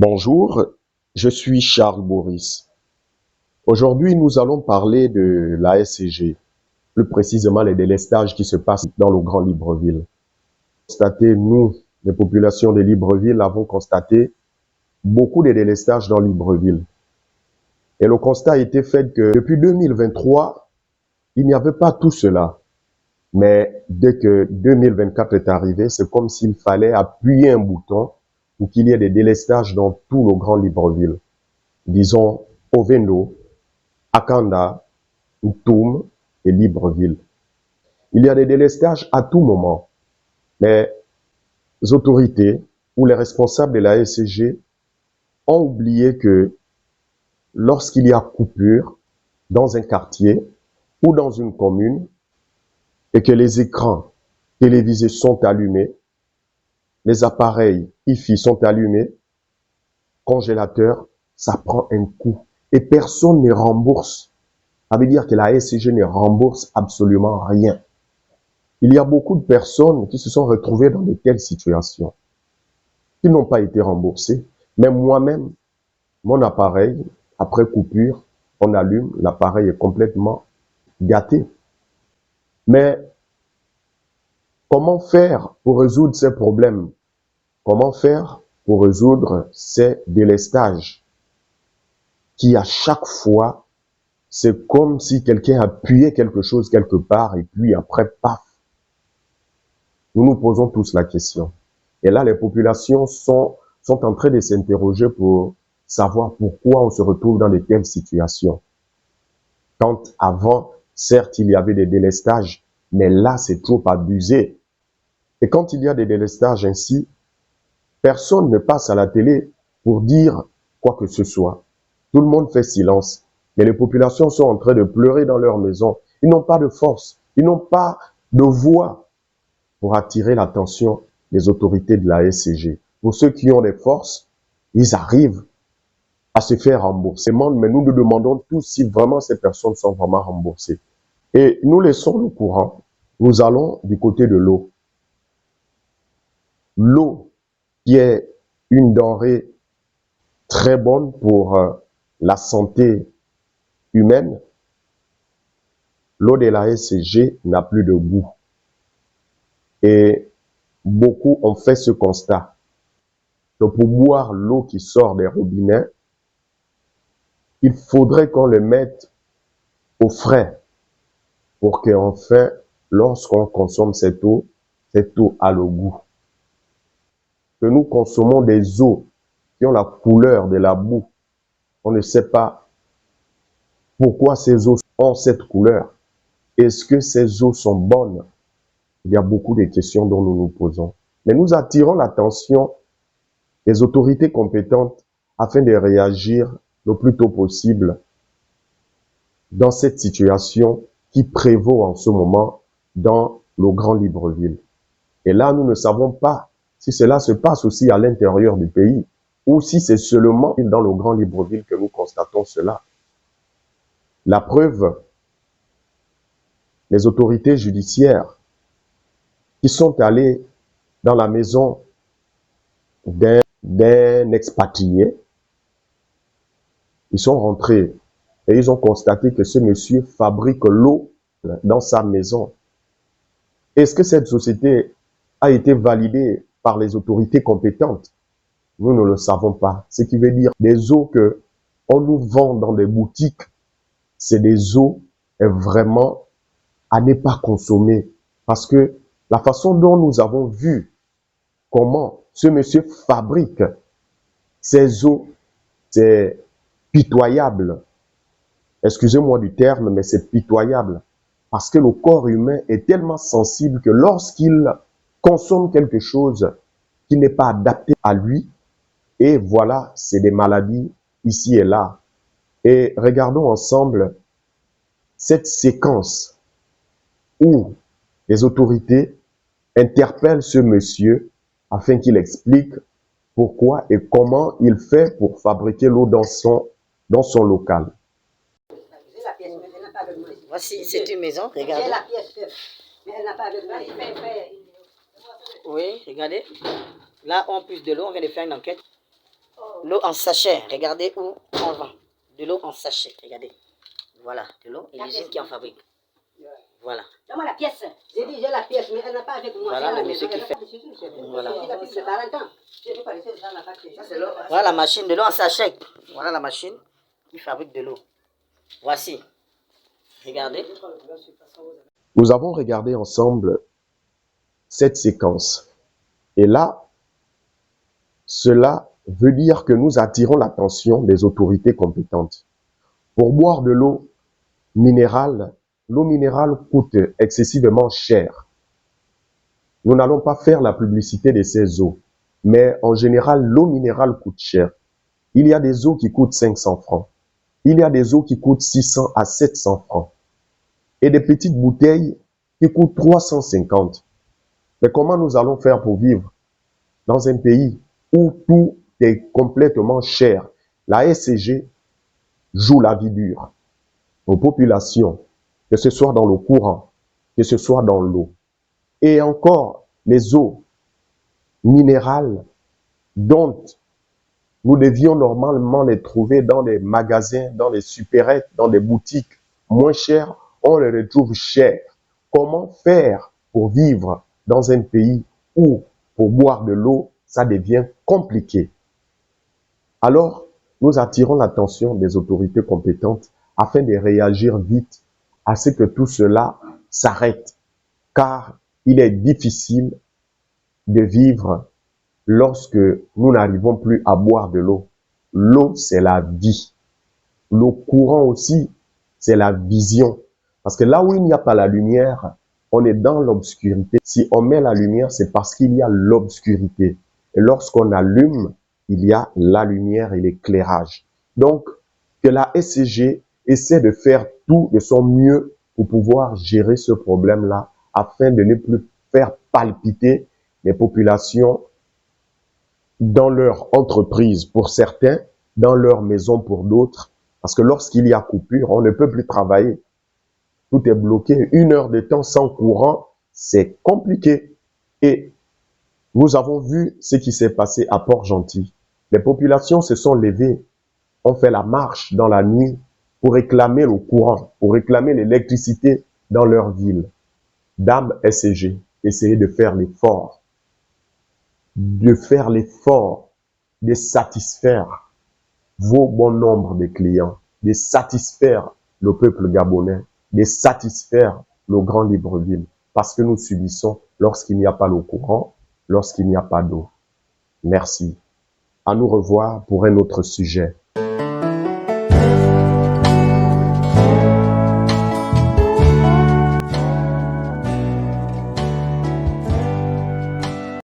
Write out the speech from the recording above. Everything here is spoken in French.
Bonjour, je suis Charles Boris. Aujourd'hui, nous allons parler de la SCG, plus précisément les délestages qui se passent dans le Grand Libreville. Nous, les populations de Libreville, avons constaté beaucoup de délestages dans Libreville. Et le constat a été fait que depuis 2023, il n'y avait pas tout cela. Mais dès que 2024 est arrivé, c'est comme s'il fallait appuyer un bouton pour qu'il y ait des délestages dans tout le Grand Libreville. Disons Ovendo, Akanda, Ntoum et Libreville. Il y a des délestages à tout moment. Les autorités ou les responsables de la SCG ont oublié que lorsqu'il y a coupure dans un quartier ou dans une commune et que les écrans télévisés sont allumés, les appareils Hi-Fi sont allumés, congélateur, ça prend un coût et personne ne rembourse. Ça veut dire que la SCG ne rembourse absolument rien. Il y a beaucoup de personnes qui se sont retrouvées dans de telles situations, qui n'ont pas été remboursées. Mais moi-même, mon appareil, après coupure, on allume, l'appareil est complètement gâté. Mais comment faire pour résoudre ces problèmes? Comment faire pour résoudre ces délestages qui, à chaque fois, c'est comme si quelqu'un appuyait quelque chose quelque part et puis après, paf. Nous nous posons tous la question. Et là, les populations sont en train de s'interroger pour savoir pourquoi on se retrouve dans de telles situations. Quand avant, certes, il y avait des délestages, mais là, c'est trop abusé. Et quand il y a des délestages ainsi, personne ne passe à la télé pour dire quoi que ce soit. Tout le monde fait silence. Mais les populations sont en train de pleurer dans leur maison. Ils n'ont pas de force. Ils n'ont pas de voix pour attirer l'attention des autorités de la SCG. Pour ceux qui ont des forces, ils arrivent à se faire rembourser. Mais nous nous demandons tous si vraiment ces personnes sont vraiment remboursées. Et nous laissons le courant. Nous allons du côté de l'eau. L'eau qui est une denrée très bonne pour la santé humaine, l'eau de la SCG n'a plus de goût. Et beaucoup ont fait ce constat. Donc pour boire l'eau qui sort des robinets, il faudrait qu'on le mette au frais pour qu'enfin, lorsqu'on consomme cette eau a le goût. Que nous consommons des eaux qui ont la couleur de la boue, on ne sait pas pourquoi ces eaux ont cette couleur. Est-ce que ces eaux sont bonnes? Il y a beaucoup de questions dont nous nous posons. Mais nous attirons l'attention des autorités compétentes afin de réagir le plus tôt possible dans cette situation qui prévaut en ce moment dans le Grand Libreville. Et là, nous ne savons pas si cela se passe aussi à l'intérieur du pays ou si c'est seulement dans le Grand Libreville que nous constatons cela. La preuve, les autorités judiciaires qui sont allées dans la maison d'un expatrié, ils sont rentrés et ils ont constaté que ce monsieur fabrique l'eau dans sa maison. Est-ce que cette société a été validée par les autorités compétentes? Nous ne le savons pas. Ce qui veut dire des eaux que on nous vend dans des boutiques, c'est des eaux vraiment à ne pas consommer. Parce que la façon dont nous avons vu comment ce monsieur fabrique ces eaux, c'est pitoyable. Excusez-moi du terme, mais c'est pitoyable. Parce que le corps humain est tellement sensible que lorsqu'il consomme quelque chose qui n'est pas adapté à lui, et voilà, c'est des maladies ici et là. Et regardons ensemble cette séquence où les autorités interpellent ce monsieur afin qu'il explique pourquoi et comment il fait pour fabriquer l'eau dans son local. Voici, c'est une maison, regardez. J'ai la pièce, mais elle n'a pas de bruit. Oui, regardez. Là, on puise de l'eau, on vient de faire une enquête. L'eau en sachet, regardez où on vend. De l'eau en sachet, regardez. Voilà, de l'eau et l'usine qui en fabrique. Voilà. Donne-moi la pièce. J'ai dit, j'ai la pièce, mais elle n'a pas avec moi. Voilà C'est le monsieur qui fait. Voilà. C'est 40 ans. Je vais pas laisser ça dans la facture. Ça, c'est l'eau. Voilà la machine de l'eau en sachet. Voilà la machine qui fabrique de l'eau. Voici. Regardez. Nous avons regardé ensemble cette séquence. Et là, cela veut dire que nous attirons l'attention des autorités compétentes. Pour boire de l'eau minérale coûte excessivement cher. Nous n'allons pas faire la publicité de ces eaux, mais en général, l'eau minérale coûte cher. Il y a des eaux qui coûtent 500 francs. Il y a des eaux qui coûtent 600 à 700 francs. Et des petites bouteilles qui coûtent 350. Mais comment nous allons faire pour vivre dans un pays où tout est complètement cher? La SCG joue la vie dure aux populations, que ce soit dans le courant, que ce soit dans l'eau. Et encore, les eaux minérales dont nous devions normalement les trouver dans des magasins, dans des supérettes, dans des boutiques moins chères, on les retrouve chères. Comment faire pour vivre dans un pays où, pour boire de l'eau, ça devient compliqué? Alors, nous attirons l'attention des autorités compétentes afin de réagir vite à ce que tout cela s'arrête, car il est difficile de vivre lorsque nous n'arrivons plus à boire de l'eau. L'eau, c'est la vie. L'eau courant aussi, c'est la vision. Parce que là où il n'y a pas la lumière, on est dans l'obscurité. Si on met la lumière, c'est parce qu'il y a l'obscurité. Et lorsqu'on allume, il y a la lumière et l'éclairage. Donc, que la SCG essaie de faire tout de son mieux pour pouvoir gérer ce problème-là, afin de ne plus faire palpiter les populations dans leur entreprise pour certains, dans leur maison pour d'autres. Parce que lorsqu'il y a coupure, on ne peut plus travailler. Tout est bloqué. 1 heure de temps sans courant, c'est compliqué. Et nous avons vu ce qui s'est passé à Port-Gentil. Les populations se sont levées, ont fait la marche dans la nuit pour réclamer le courant, pour réclamer l'électricité dans leur ville. Dame SCG, essayez de faire l'effort, de satisfaire vos bons nombres de clients, de satisfaire le peuple gabonais, de satisfaire le Grand Libreville, parce que nous subissons lorsqu'il n'y a pas le courant, lorsqu'il n'y a pas d'eau. Merci. À nous revoir pour un autre sujet.